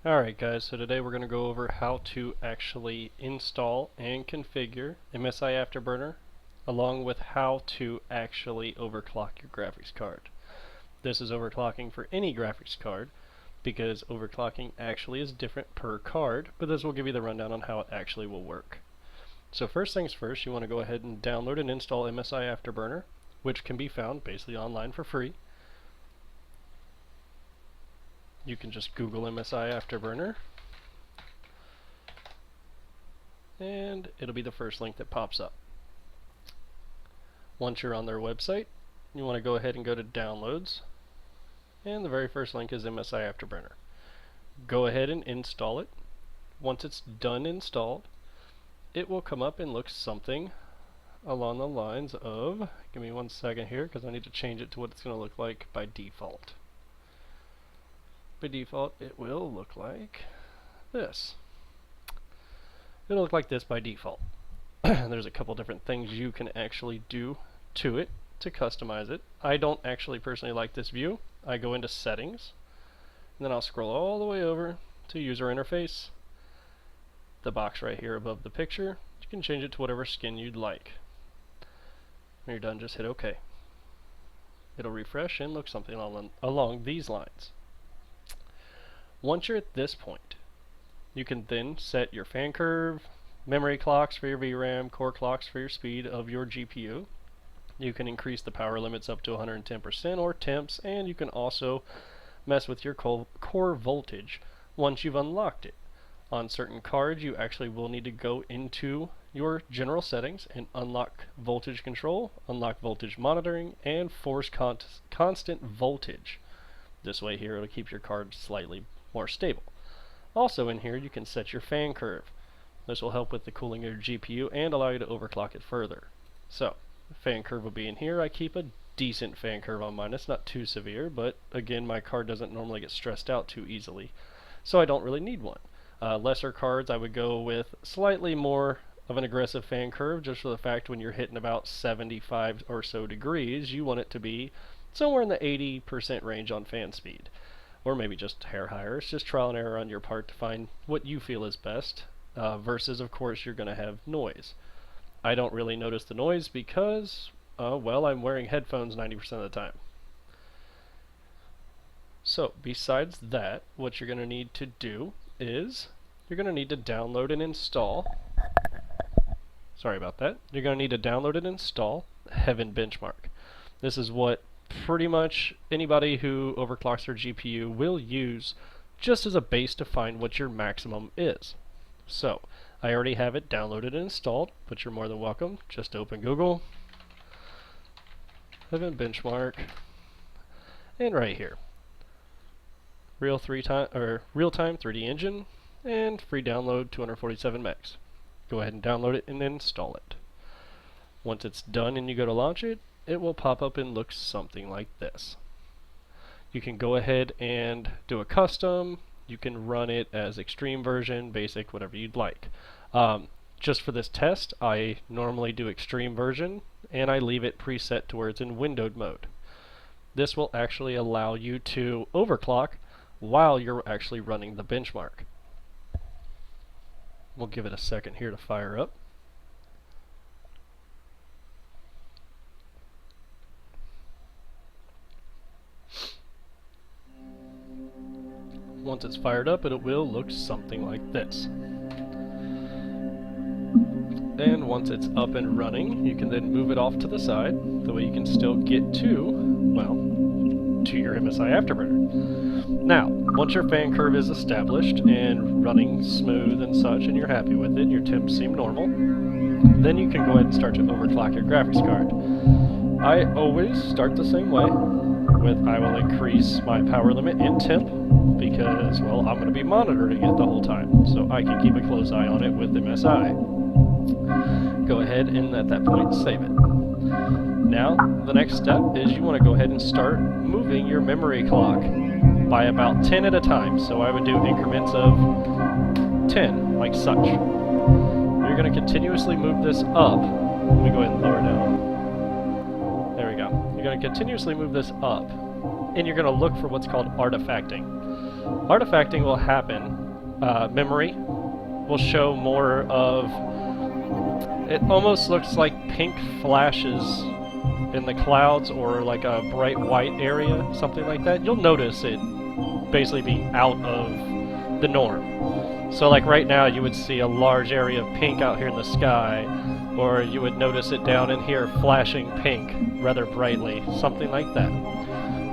Alright guys, so today we're going to go over how to actually install and configure MSI Afterburner along with how to actually overclock your graphics card. This is overclocking for any graphics card because overclocking actually is different per card, but this will give you the rundown on how it actually will work. So first things first, you want to go ahead and download and install MSI Afterburner, which can be found basically online for free. You can just Google MSI Afterburner and it'll be the first link that pops up. Once you're on their website, you want to go ahead and go to Downloads, and the very first link is MSI Afterburner. Go ahead and install it. Once it's done installed, it will come up and look something along the lines of, give me 1 second here because I need to change it to what it's going to look like by default. By default, it will look like this. It'll look like this by default. There's a couple different things you can actually do to it to customize it. I don't actually personally like this view. I go into Settings, and then I'll scroll all the way over to User Interface. The box right here above the picture, you can change it to whatever skin you'd like. When you're done, just hit OK. It'll refresh and look something along these lines. Once you're at this point, you can then set your fan curve, memory clocks for your VRAM, core clocks for your speed of your GPU. You can increase the power limits up to 110% or temps, and you can also mess with your core voltage once you've unlocked it. On certain cards, you actually will need to go into your general settings and unlock voltage control, unlock voltage monitoring, and force constant voltage. This way here, it'll keep your card slightly more stable. Also in here, you can set your fan curve. This will help with the cooling of your GPU and allow you to overclock it further. So, the fan curve will be in here. I keep a decent fan curve on mine. It's not too severe, but again, my card doesn't normally get stressed out too easily, so I don't really need one. Lesser cards, I would go with slightly more of an aggressive fan curve, just for the fact when you're hitting about 75 or so degrees, you want it to be somewhere in the 80% range on fan speed. Or maybe just a hair higher. It's just trial and error on your part to find what you feel is best, versus of course you're going to have noise. I don't really notice the noise because, well, I'm wearing headphones 90% of the time. So besides that, what you're going to need to do is you're going to need to download and install, sorry about that, you're going to need to download and install Heaven Benchmark. This is what pretty much anybody who overclocks their GPU will use just as a base to find what your maximum is. So, I already have it downloaded and installed, but you're more than welcome. Just open Google, Heaven Benchmark, and right here, real-time 3D engine, and free download 247 megs. Go ahead and download it and install it. Once it's done and you go to launch it, it will pop up and look something like this. You can go ahead and do a custom. You can run it as extreme version, basic, whatever you'd like. Just for this test, I normally do extreme version, and I leave it preset to where it's in windowed mode. This will actually allow you to overclock while you're actually running the benchmark. We'll give it a second here to fire up. Once it's fired up, it will look something like this. And once it's up and running, you can then move it off to the side, the way you can still get to, well, to your MSI Afterburner. Now, once your fan curve is established and running smooth and such, and you're happy with it, your temps seem normal, then you can go ahead and start to overclock your graphics card. I always start the same way, with I will increase my power limit and temp, because, well, I'm going to be monitoring it the whole time, so I can keep a close eye on it with MSI. Go ahead and at that point save it. Now, the next step is you want to go ahead and start moving your memory clock by about 10 at a time, so I would do increments of 10, like such. You're going to continuously move this up. Let me go ahead and lower down. There we go. You're going to continuously move this up, and you're going to look for what's called artifacting. Artifacting will happen. Memory will show more of... It almost looks like pink flashes in the clouds or like a bright white area, something like that. You'll notice it basically be out of the norm. So like right now you would see a large area of pink out here in the sky, or you would notice it down in here flashing pink rather brightly, something like that.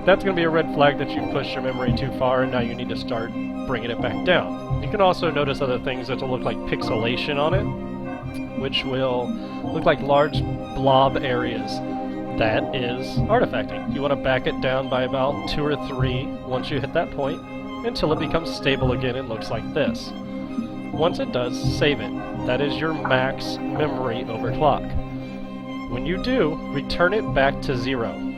That's going to be a red flag that you pushed your memory too far and now you need to start bringing it back down. You can also notice other things that will look like pixelation on it, which will look like large blob areas. That is artifacting. You want to back it down by about 2 or 3 once you hit that point until it becomes stable again and looks like this. Once it does, save it. That is your max memory overclock. When you do, return it back to 0.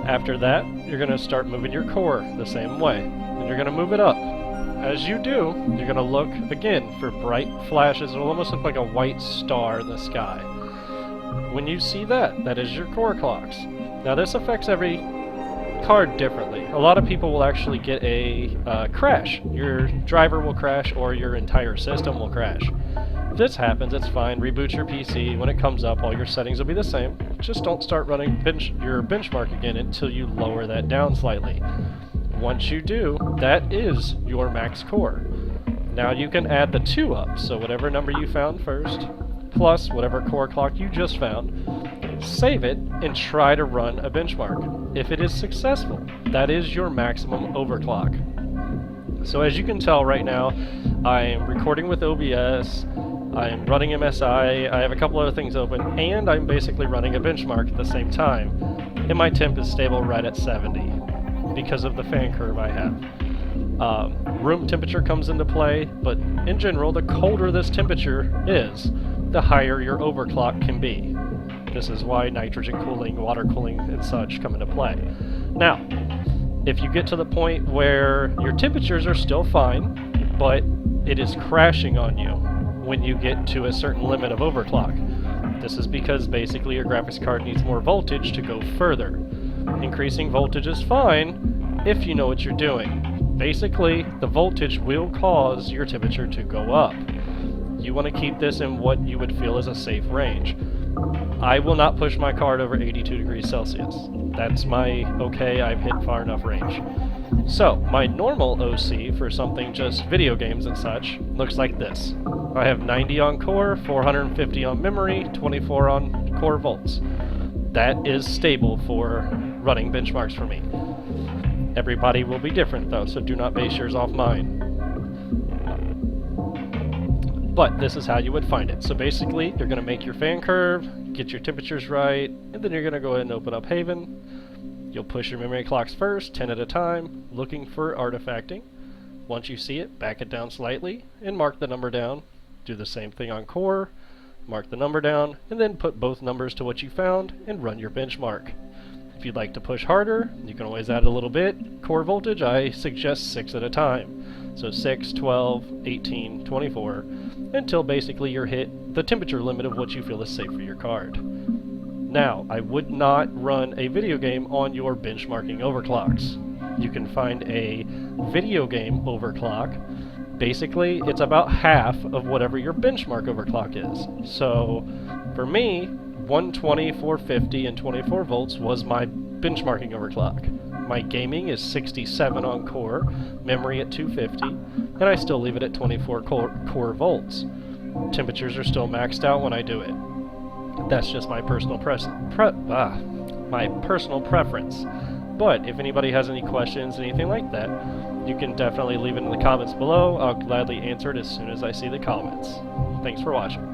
After that, you're going to start moving your core the same way, and you're going to move it up. As you do, you're going to look again for bright flashes. It will almost look like a white star in the sky. When you see that, that is your core clocks. Now this affects every card differently. A lot of people will actually get a crash. Your driver will crash or your entire system will crash. If this happens, it's fine. Reboot your PC. When it comes up, all your settings will be the same. Just don't start running your benchmark again until you lower that down slightly. Once you do, that is your max core. Now you can add the 2 up, so whatever number you found first, plus whatever core clock you just found, save it and try to run a benchmark. If it is successful, that is your maximum overclock. So as you can tell right now, I am recording with OBS, I am running MSI, I have a couple other things open, and I'm basically running a benchmark at the same time. And my temp is stable right at 70 because of the fan curve I have. Room temperature comes into play, but in general, the colder this temperature is, the higher your overclock can be. This is why nitrogen cooling, water cooling, and such come into play. Now, if you get to the point where your temperatures are still fine, but it is crashing on you when you get to a certain limit of overclock, this is because basically your graphics card needs more voltage to go further. Increasing voltage is fine if you know what you're doing. Basically, the voltage will cause your temperature to go up. You want to keep this in what you would feel is a safe range. I will not push my card over 82 degrees Celsius. That's my okay, I've hit far enough range. So, my normal OC for something just video games and such looks like this. I have 90 on core, 450 on memory, 24 on core volts. That is stable for running benchmarks for me. Everybody will be different though, so do not base yours off mine. But this is how you would find it. So basically, you're going to make your fan curve, get your temperatures right, and then you're going to go ahead and open up Haven. You'll push your memory clocks first, 10 at a time, looking for artifacting. Once you see it, back it down slightly, and mark the number down. Do the same thing on core, mark the number down, and then put both numbers to what you found, and run your benchmark. If you'd like to push harder, you can always add a little bit. Core voltage, I suggest 6 at a time. So 6, 12, 18, 24, until basically you're hit the temperature limit of what you feel is safe for your card. Now, I would not run a video game on your benchmarking overclocks. You can find a video game overclock. Basically, it's about half of whatever your benchmark overclock is. So, for me, 120, 450, and 24 volts was my benchmarking overclock. My gaming is 67 on core, memory at 250, and I still leave it at 24 core volts. Temperatures are still maxed out when I do it. That's just my personal preference. But if anybody has any questions, anything like that, you can definitely leave it in the comments below. I'll gladly answer it as soon as I see the comments. Thanks for watching.